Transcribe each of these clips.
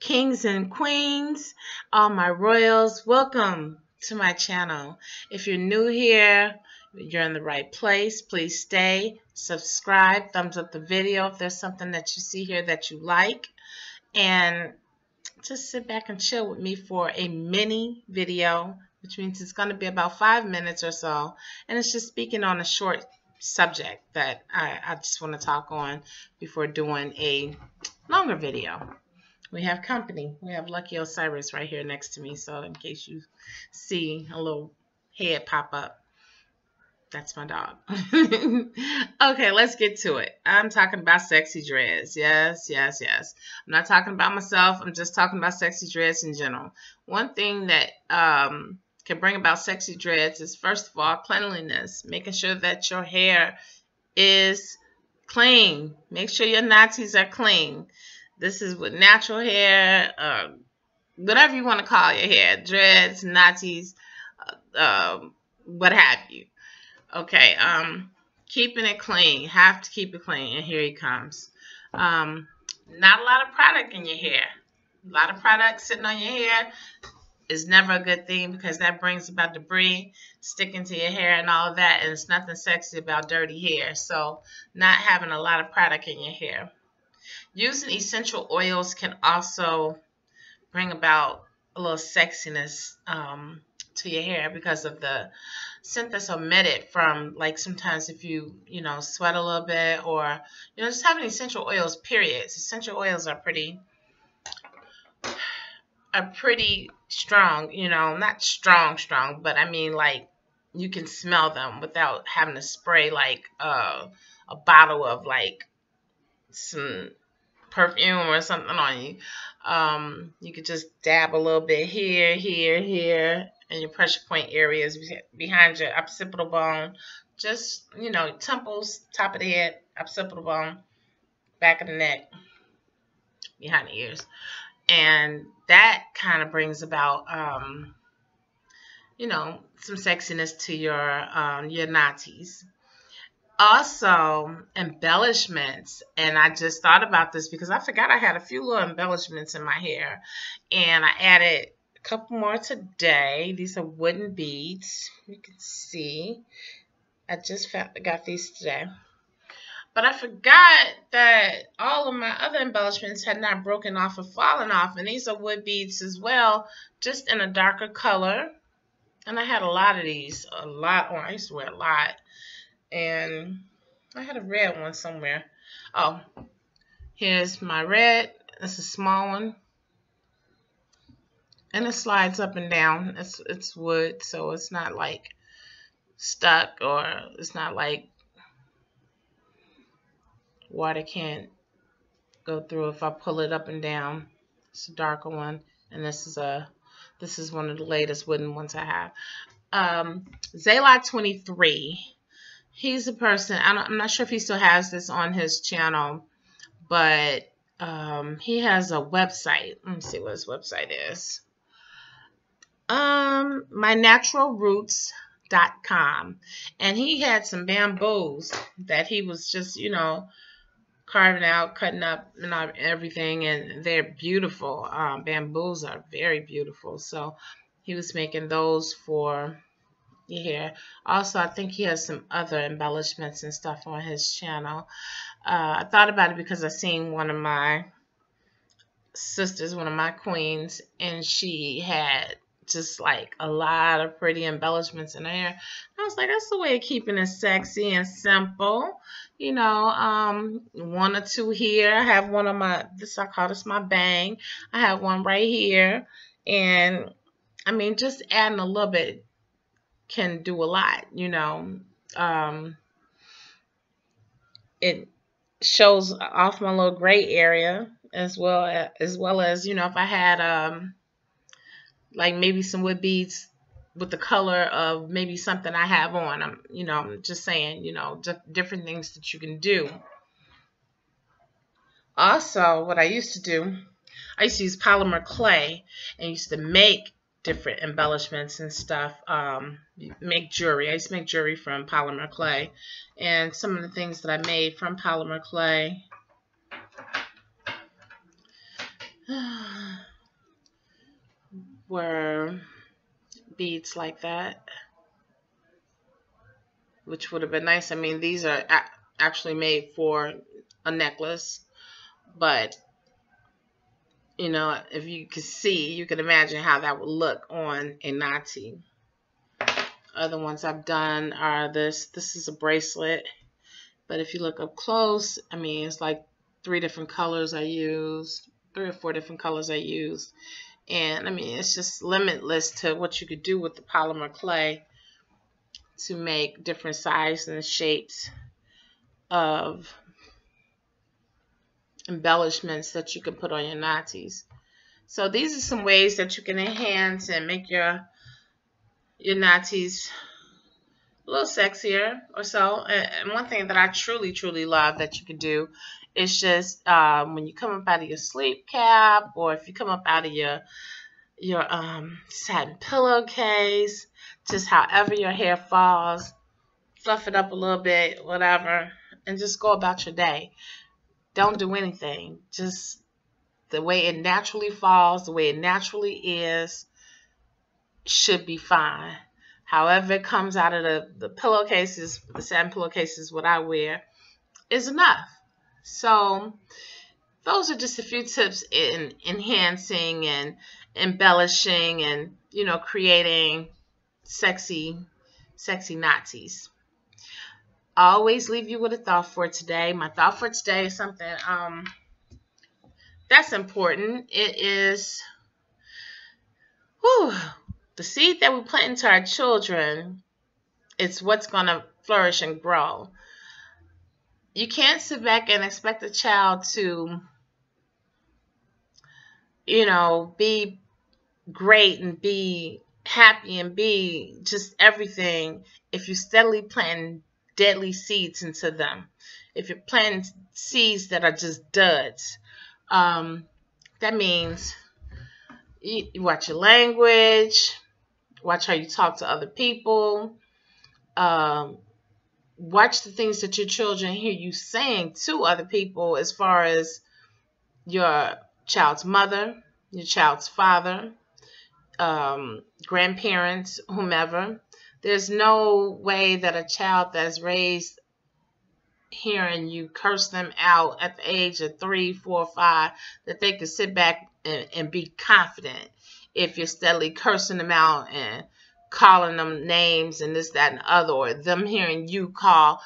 Kings and queens, all my royals, welcome to my channel. If you're new here, you're in the right place. Please stay, subscribe, thumbs up the video if there's something that you see here that you like, and just sit back and chill with me for a mini video, which means it's going to be about 5 minutes or so, and it's just speaking on a short subject that I just want to talk on before doing a longer video. We have company. We have Lucky Osiris right here next to me, so in case you see a little head pop up, that's my dog. Okay, let's get to it. I'm talking about sexy dreads. Yes. I'm not talking about myself. I'm just talking about sexy dreads in general. One thing that can bring about sexy dreads is, first of all, cleanliness. Making sure that your hair is clean. Make sure your Nattys are clean. This is with natural hair, whatever you want to call your hair, dreads, Nattys, what have you. Okay, keeping it clean. Have to keep it clean, and here he comes. Not a lot of product in your hair. A lot of product sitting on your hair is never a good thing, because that brings about debris sticking to your hair and all of that, and it's nothing sexy about dirty hair. So not having a lot of product in your hair. Using essential oils can also bring about a little sexiness to your hair, because of the scent that's emitted from, like, sometimes if you sweat a little bit, or just having essential oils, period. Essential oils are pretty strong, not strong, but I mean, like, you can smell them without having to spray like a bottle of like some perfume or something on you. You could just dab a little bit here, in your pressure point areas, behind your occipital bone, just, temples, top of the head, occipital bone, back of the neck, behind the ears. And that kind of brings about, some sexiness to your Nattys. Also, embellishments, and I just thought about this because I forgot I had a few little embellishments in my hair, and I added a couple more today. These are wooden beads. You can see I just got these today, but I forgot that all of my other embellishments had not broken off or fallen off, and these are wood beads as well, just in a darker color. And I had a lot of these, I used to wear a lot. And I had a red one somewhere. Oh, here's my red. It's a small one, and it slides up and down. It's wood, so it's not like stuck, or it's not like water can't go through if I pull it up and down. It's a darker one, and this is one of the latest wooden ones I have. Dreadlock 23. He's a person, I'm not sure if he still has this on his channel, but he has a website. Let me see what his website is. mynaturalroots.com. And he had some bamboos that he was just, carving out, cutting up, and everything, and they're beautiful. Bamboos are very beautiful. So he was making those for your hair. Also, I think he has some other embellishments and stuff on his channel. I thought about it because I seen one of my sisters, one of my queens, and she had just like a lot of pretty embellishments in her hair. I was like, that's the way of keeping it sexy and simple. One or two here. I have one of my, I call this my bang. I have one right here. And I mean, just adding a little bit can do a lot, it shows off my little gray area, as well as if I had like maybe some wood beads with the color of maybe something I have on. I'm just saying, different things that you can do. Also, what I used to do, I used to use polymer clay and used to make different embellishments and stuff. Make jewelry. I used to make jewelry from polymer clay, and some of the things that I made from polymer clay were beads like that, which would have been nice. I mean, these are actually made for a necklace, but you know, if you could see, you could imagine how that would look on a Natty. Other ones I've done are this. This is a bracelet, but if you look up close, I mean, it's like 3 different colors I used, 3 or 4 different colors I used. And I mean, it's just limitless to what you could do with the polymer clay to make different sizes and shapes of embellishments that you can put on your Nattys. So these are some ways that you can enhance and make your Nattys a little sexier or so. And one thing that I truly love that you can do is just when you come up out of your sleep cap, or if you come up out of your satin pillowcase, just however your hair falls, fluff it up a little bit, whatever, and just go about your day. Don't do anything. Just the way it naturally falls, the way it naturally is, should be fine. However it comes out of the pillowcases, the satin pillowcases, what I wear, is enough. So those are just a few tips in enhancing and embellishing and, you know, creating sexy Nattys. I always leave you with a thought for today. My thought for today is something that's important. It is the seed that we plant into our children. It's what's going to flourish and grow. You can't sit back and expect a child to, you know, be great and be happy and be just everything if you steadily plant deadly seeds into them. If you're planting seeds that are just duds, that means you watch your language, watch how you talk to other people, watch the things that your children hear you saying to other people as far as your child's mother, your child's father, grandparents, whomever. There's no way that a child that's raised hearing you curse them out at the age of 3, 4, 5, that they can sit back and be confident if you're steadily cursing them out and calling them names and this, that, and the other, or them hearing you call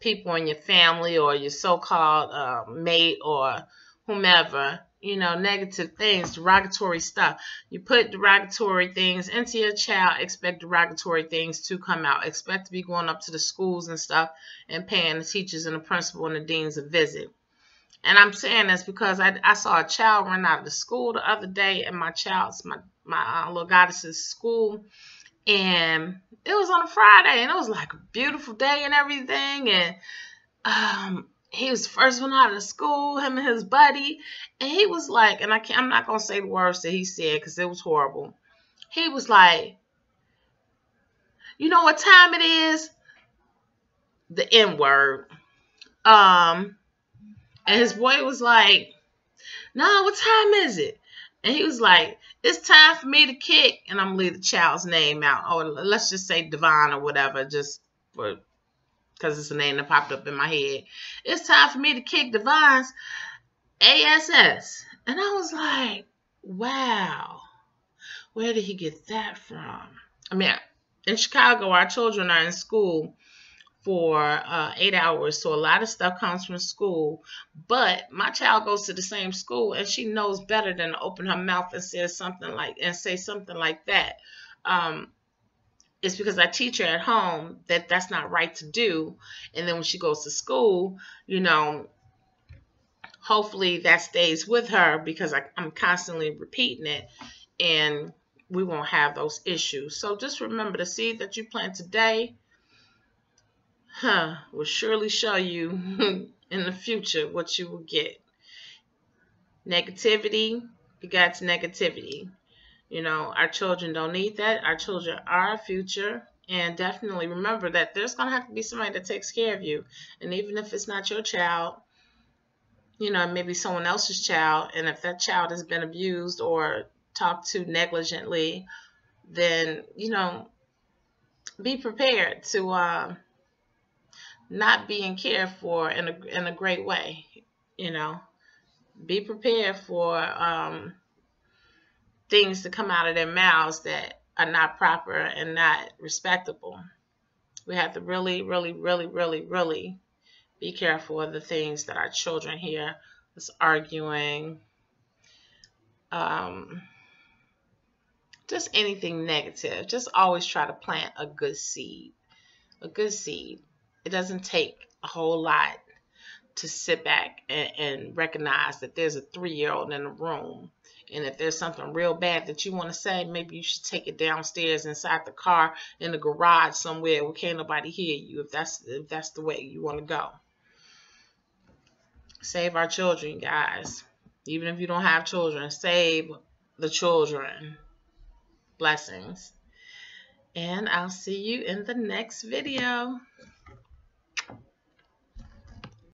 people in your family or your so-called mate or whomever, you know, negative things, derogatory stuff. You put derogatory things into your child, expect derogatory things to come out. Expect to be going up to the schools and stuff and paying the teachers and the principal and the deans a visit. And I'm saying this because I saw a child run out of the school the other day at my little goddess's school, and it was on a Friday, and it was like a beautiful day and everything, and he was the first one out of the school, him and his buddy, and he was like, and I'm not going to say the words that he said because it was horrible. He was like, you know what time it is? The N-word. And his boy was like, no, what time is it? And he was like, it's time for me to kick. And I'm going to leave the child's name out. Or let's just say Devon or whatever, just for because it's a name that popped up in my head. It's time for me to kick Devon's ASS. And I was like, wow, where did he get that from? I mean, in Chicago, our children are in school for 8 hours, so a lot of stuff comes from school. But my child goes to the same school, and she knows better than to open her mouth and say something like that. It's because I teach her at home that that's not right to do, and then when she goes to school, you know, hopefully that stays with her because I'm constantly repeating it, and we won't have those issues. So just remember, the seed that you plant today will surely show you in the future what you will get. Negativity begets negativity. You know, our children don't need that. Our children are our future. And definitely remember that there's going to have to be somebody that takes care of you. And even if it's not your child, you know, maybe someone else's child. And if that child has been abused or talked to negligently, then, you know, be prepared to not being cared for in a great way. You know, be prepared for things to come out of their mouths that are not proper and not respectable. We have to really, really, really, really, really be careful of the things that our children hear us arguing. Just anything negative. Just always try to plant a good seed. A good seed. It doesn't take a whole lot to sit back and recognize that there's a 3-year-old in the room. And if there's something real bad that you want to say, maybe you should take it downstairs inside the car in the garage somewhere where can't nobody hear you, if that's the way you want to go. Save our children, guys. Even if you don't have children, save the children. Blessings. And I'll see you in the next video.